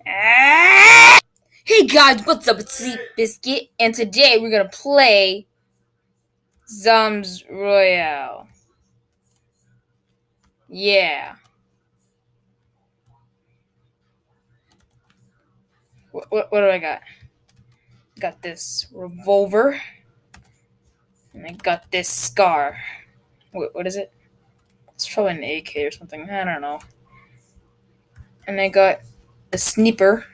Hey guys, what's up? It's Sleep Biscuit, and today we're gonna play Zombs Royale. Yeah. What do I got? Got this revolver, and I got this scar. What is it? It's probably an AK or something. I don't know. And I got the sniper.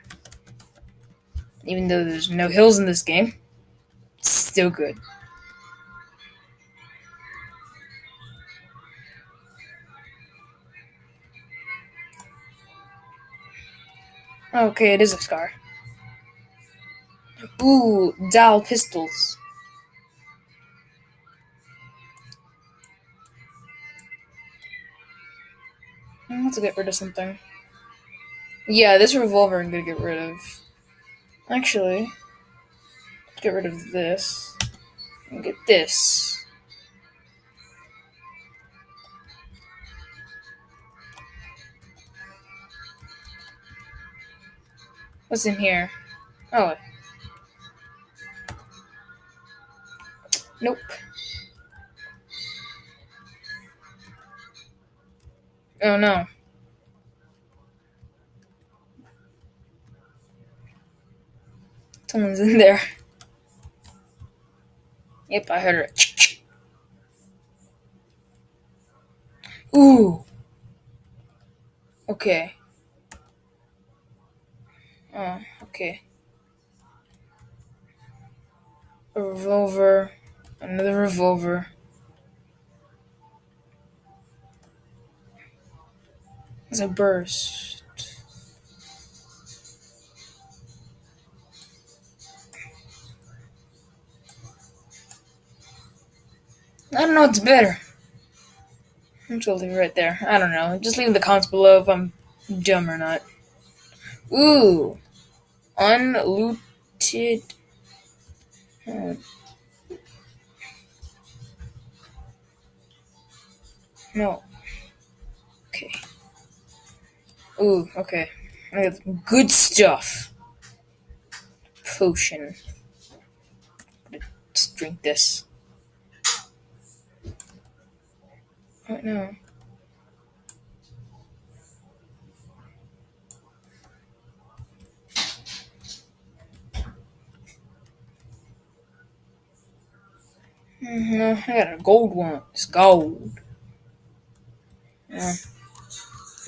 Even though there's no hills in this game, it's still good. Okay, it is a scar. Ooh, Dow pistols. Let's get rid of something. Yeah, this revolver I'm gonna get rid of. Actually, let's get rid of this. And get this. What's in here? Oh. Nope. Oh no. Someone's in there. Yep, I heard it. Ooh. Okay. Oh, okay. A revolver. Another revolver. There's a burst. I don't know what's better. I'm just gonna leave it right there. I don't know. Just leave in the comments below if I'm dumb or not. Ooh. Unlooted. No. Okay. Ooh, okay. I got good stuff. Potion. Just drink this. Oh, no. No, I got a gold one. It's gold.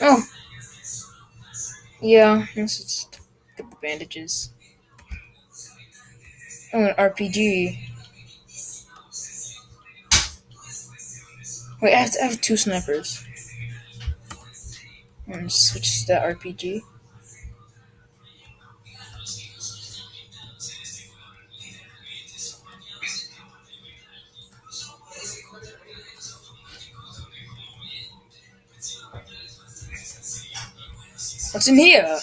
Oh. Yeah, let's just get the bandages. Oh, an RPG. Wait, I have two snipers. I'm gonna switch to the RPG. What's in here?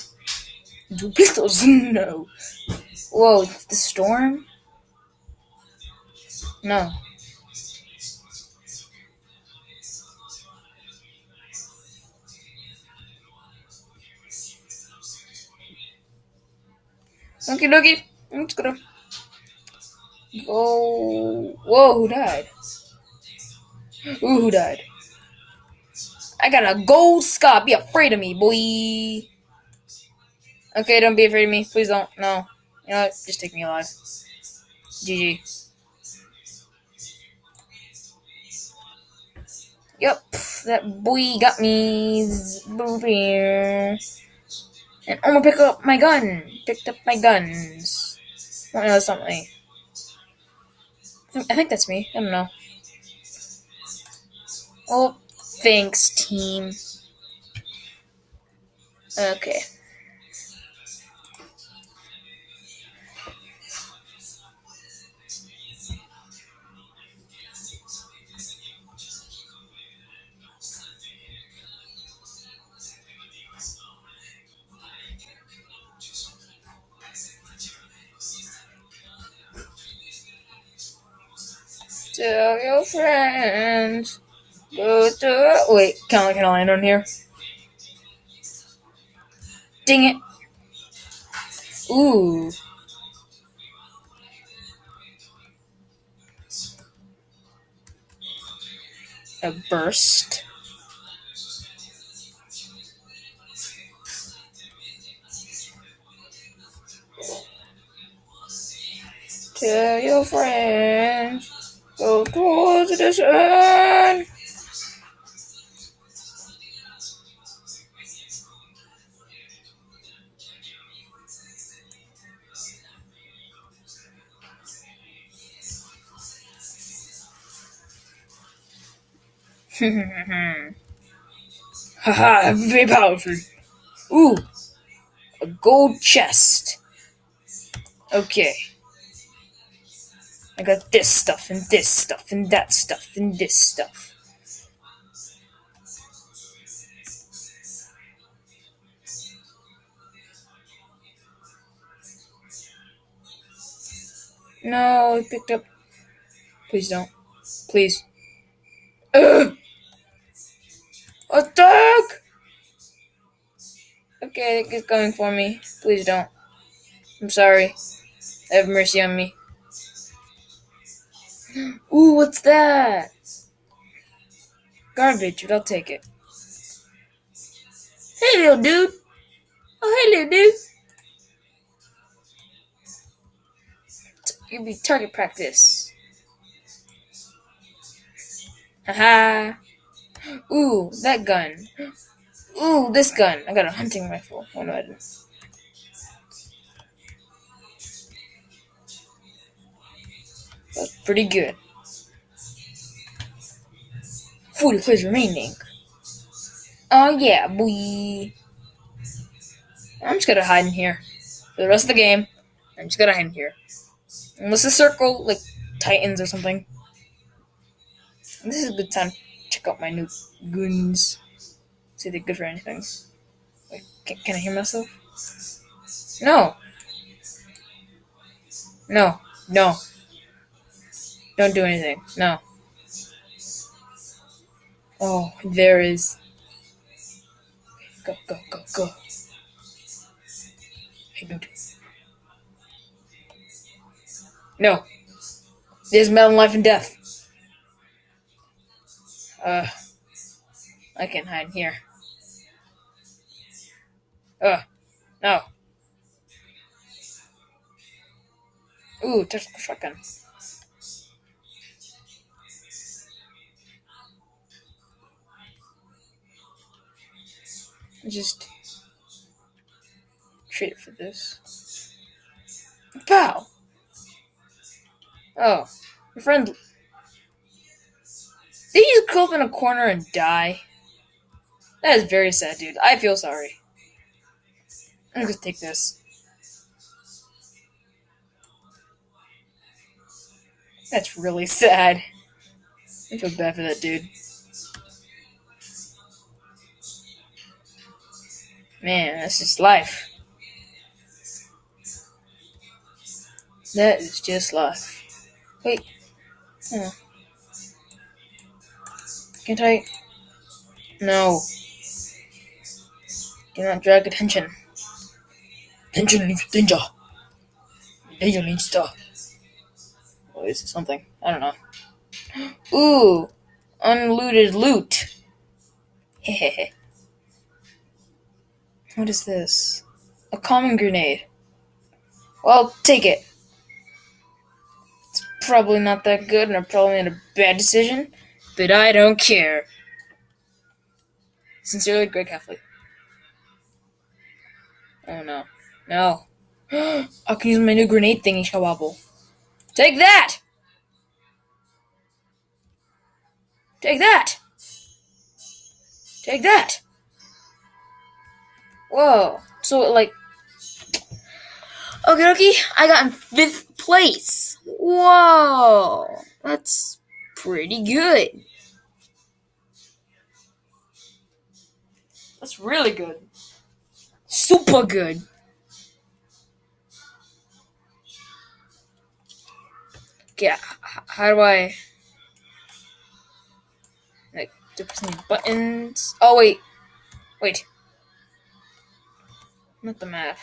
Two pistols. No. Whoa, the storm? No. Okie dokie. I'm just gonna go. Whoa, who died? Ooh, who died? I got a gold scar. Be afraid of me, boy. Okay, don't be afraid of me. Please don't. No. You know what? Just take me alive. GG. Yep, that boy got me. And I'm gonna pick up my gun. Picked up my guns. Oh, no, that's not me. I think that's me. I don't know. Oh, thanks, team. Okay. Tell your friends. Go to. Wait, can I land on here? Dang it. Ooh. A burst. Tell your friends. Go towards the sun. Haha, very powerful. Ooh, a gold chest. Okay. I got this stuff and this stuff and that stuff and this stuff. No, I picked up. Please don't. Please. Ugh! Attack! Okay, it's coming for me. Please don't. I'm sorry. Have mercy on me. Ooh, what's that? Garbage, but I'll take it. Hey, little dude. Oh, hey, little dude. You'll be target practice. Haha. Ooh, that gun. Ooh, this gun. I got a hunting rifle. Oh, no, I didn't. That's pretty good. 40 plays remaining. Oh, yeah, boy. I'm just gonna hide in here. For the rest of the game, I'm just gonna hide in here. Unless a circle, like Titans or something. This is a good time to check out my new guns. See if they're good for anything. Wait, can I hear myself? No. No. No. Don't do anything. No. Oh, there is. Go, go, go, go. Hey, dude. No. There's Melon Life and Death. I can't hide in here. No. Ooh, tactical shotgun. Just trade it for this. Pow! Oh, your friend. Did you just go up in a corner and die? That is very sad, dude. I feel sorry. I'm gonna take this. That's really sad. I feel bad for that dude. Man, that's just life. That is just life. Wait. Oh. Can't I? No. Do not drag attention. Attention leads danger. Danger leads to. Oh, this is something. I don't know. Ooh. Unlooted loot. Hehehe. What is this? A common grenade. Well, take it. It's probably not that good, and I probably made a bad decision, but I don't care. Sincerely, Greg Heffley. Oh no. No. I can use my new grenade thingy, Shawabble. Take that! Take that! Take that! Whoa. So, like. Okay, I got in 5th place. Whoa. That's pretty good. That's really good. Super good. Okay, how do I... Like, do I press any buttons? Oh, wait. Wait. Not the map.